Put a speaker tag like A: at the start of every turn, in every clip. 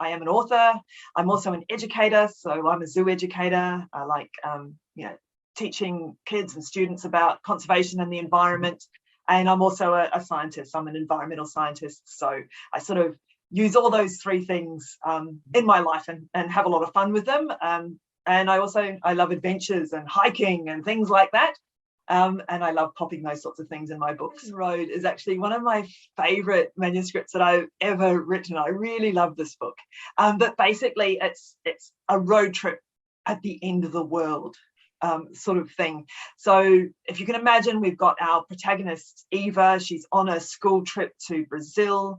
A: I am an author. I'm also an educator, so I'm a zoo educator. I like teaching kids and students about conservation and the environment. And I'm also a scientist. I'm an environmental scientist. So I sort of use all those three things in my life and have a lot of fun with them. And I love adventures and hiking and things like that. And I love popping those sorts of things in my books. Road is actually one of my favorite manuscripts that I've ever written. I really love this book. But basically it's a road trip at the end of the world sort of thing. So if you can imagine, we've got our protagonist, Eva. She's on a school trip to Brazil,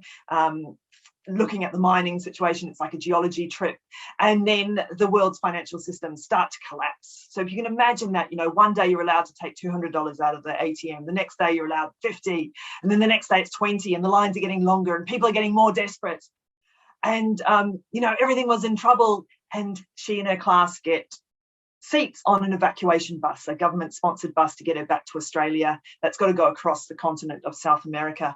A: looking at the mining situation. It's like a geology trip. And then the world's financial systems start to collapse. So if you can imagine that, one day you're allowed to take $200 out of the ATM, the next day you're allowed 50, and then the next day it's 20, and the lines are getting longer and people are getting more desperate. And, everything was in trouble. And she and her class get seats on an evacuation bus, a government-sponsored bus to get her back to Australia. That's got to go across the continent of South America.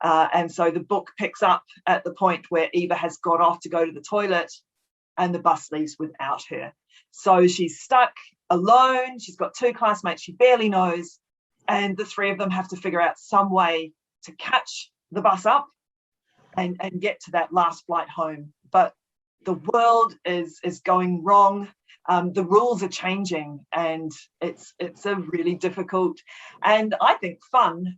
A: And so the book picks up at the point where Eva has got off to go to the toilet and the bus leaves without her. So she's stuck alone. She's got two classmates she barely knows, and the three of them have to figure out some way to catch the bus up and get to that last flight home. But the world is going wrong. The rules are changing, and it's a really difficult and I think fun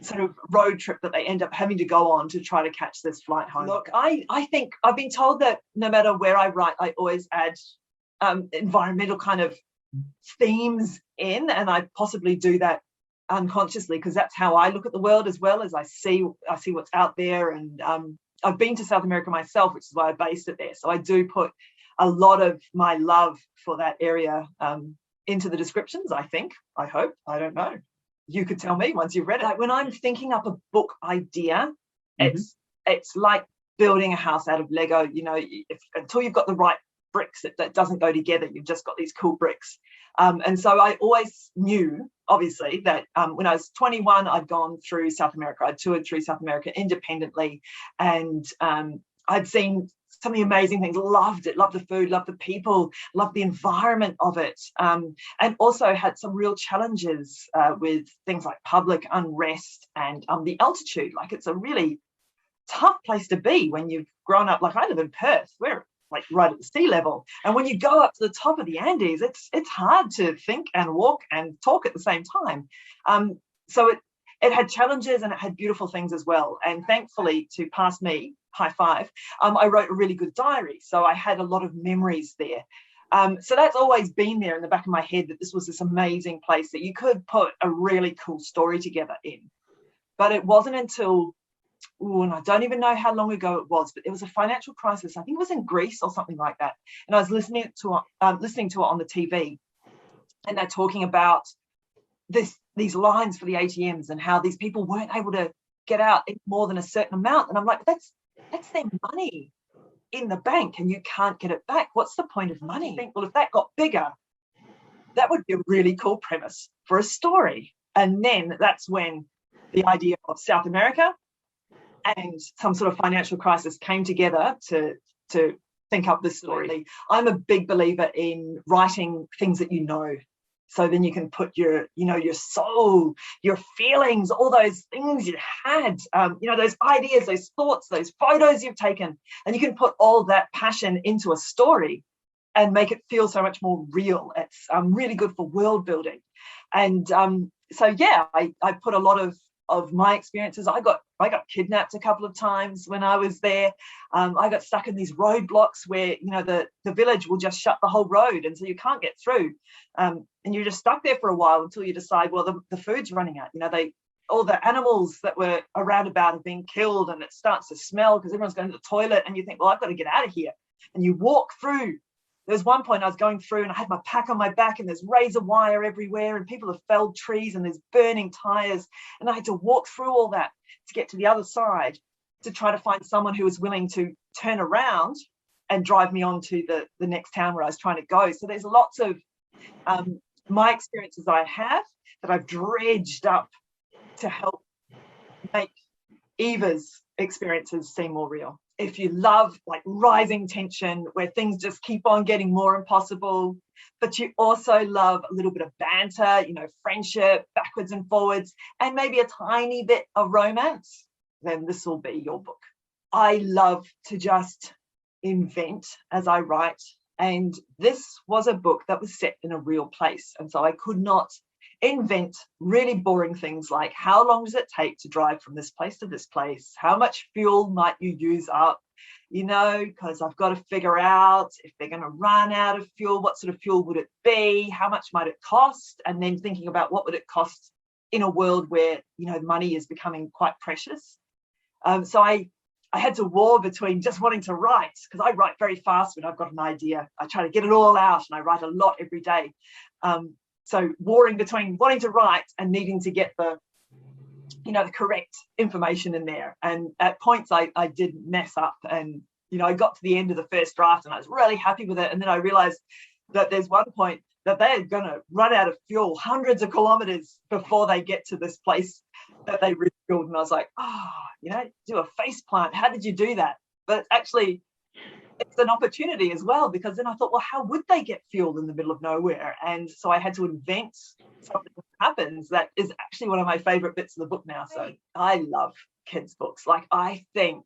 A: sort of road trip that they end up having to go on to try to catch this flight home. Look, I think I've been told that no matter where I write, I always add environmental kind of themes in, and I possibly do that unconsciously because that's how I look at the world, as well as I see what's out there. And I've been to South America myself, which is why I based it there. So I do put a lot of my love for that area into the descriptions, I hope, I don't know. You could tell me once you've read it. Like when I'm thinking up a book idea, it's like building a house out of Lego. Until you've got the right bricks, that doesn't go together. You've just got these cool bricks. And so I always knew, obviously, that when I was 21, I'd gone through South America. I'd toured through South America independently, and I'd seen so many amazing things, loved it, loved the food, loved the people, loved the environment of it, and also had some real challenges with things like public unrest and the altitude. Like, it's a really tough place to be when you've grown up. Like, I live in Perth, we're like right at the sea level, and when you go up to the top of the Andes, it's hard to think and walk and talk at the same time. So it had challenges and it had beautiful things as well. And thankfully, to pass me, high five, I wrote a really good diary. So I had a lot of memories there. So that's always been there in the back of my head, that this was this amazing place that you could put a really cool story together in. But it wasn't until, and I don't even know how long ago it was, but there was a financial crisis. I think it was in Greece or something like that. And I was listening to it on the TV, and they're talking about these lines for the ATMs and how these people weren't able to get out more than a certain amount. And I'm like, that's their money in the bank and you can't get it back. What's the point of money? I think, well, if that got bigger, that would be a really cool premise for a story. And then that's when the idea of South America and some sort of financial crisis came together to think up this story. I'm a big believer in writing things that you know. So then you can put your soul, your feelings, all those things you had, those ideas, those thoughts, those photos you've taken, and you can put all that passion into a story and make it feel so much more real. It's really good for world building. And I put a lot of my experiences. I got kidnapped a couple of times when I was there. I got stuck in these roadblocks where the village will just shut the whole road, and so you can't get through, and you're just stuck there for a while until you decide, well, the food's running out. All the animals that were around about have been killed, and it starts to smell because everyone's going to the toilet, and you think, well, I've got to get out of here. And you walk through. There was one point I was going through and I had my pack on my back, and there's razor wire everywhere, and people have felled trees, and there's burning tires, and I had to walk through all that to get to the other side to try to find someone who was willing to turn around and drive me on to the next town where I was trying to go. So there's lots of my experiences I have that I've dredged up to help make Eva's experiences seem more real. If you love like rising tension where things just keep on getting more impossible, but you also love a little bit of banter, you know, friendship, backwards and forwards, and maybe a tiny bit of romance, then this will be your book. I love to just invent as I write. And this was a book that was set in a real place. And so I could not invent really boring things like how long does it take to drive from this place to this place? How much fuel might you use up? You know, because I've got to figure out if they're going to run out of fuel, what sort of fuel would it be? How much might it cost? And then thinking about what would it cost in a world where, you know, money is becoming quite precious. So I had to war between just wanting to write, because I write very fast when I've got an idea. I try to get it all out and I write a lot every day. So warring between wanting to write and needing to get the, you know, the correct information in there. And at points I did mess up, and, you know, I got to the end of the first draft and I was really happy with it. And then I realized that there's one point that they're going to run out of fuel hundreds of kilometers before they get to this place that they refueled. And I was like, oh, you know, do a face plant. How did you do that? But actually, it's an opportunity as well, because then I thought, well, how would they get fuel in the middle of nowhere? And so I had to invent something that happens that is actually one of my favorite bits of the book now. So I love kids' books. Like, I think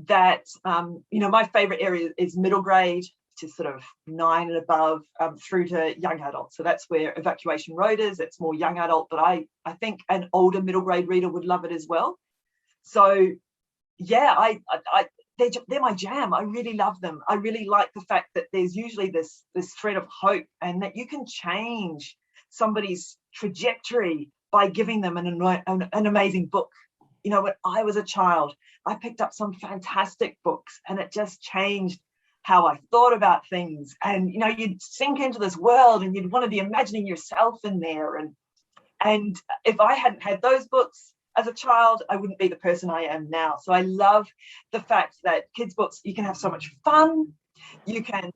A: that, you know, my favorite area is middle grade, which is sort of 9 and above, through to young adult. So that's where Evacuation Road is. It's more young adult, but I think an older middle grade reader would love it as well. So yeah, they're my jam. I really love them. I really like the fact that there's usually this thread of hope, and that you can change somebody's trajectory by giving them an amazing book. You know, when I was a child, I picked up some fantastic books, and it just changed how I thought about things. And, you know, you'd sink into this world and you'd want to be imagining yourself in there. And if I hadn't had those books as a child, I wouldn't be the person I am now. So I love the fact that kids' books, you can have so much fun, you can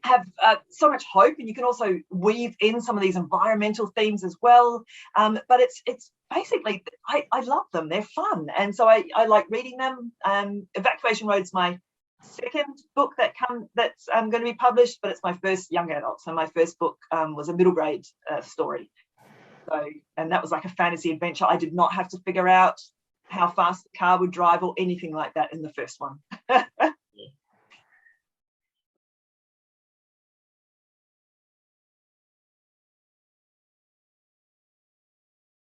A: have so much hope, and you can also weave in some of these environmental themes as well. But it's basically, I love them. They're fun. And so I like reading them. Evacuation Road's my second book that's going to be published, but it's my first young adult. So my first book was a middle grade story. So, and that was like a fantasy adventure. I did not have to figure out how fast the car would drive or anything like that in the first one.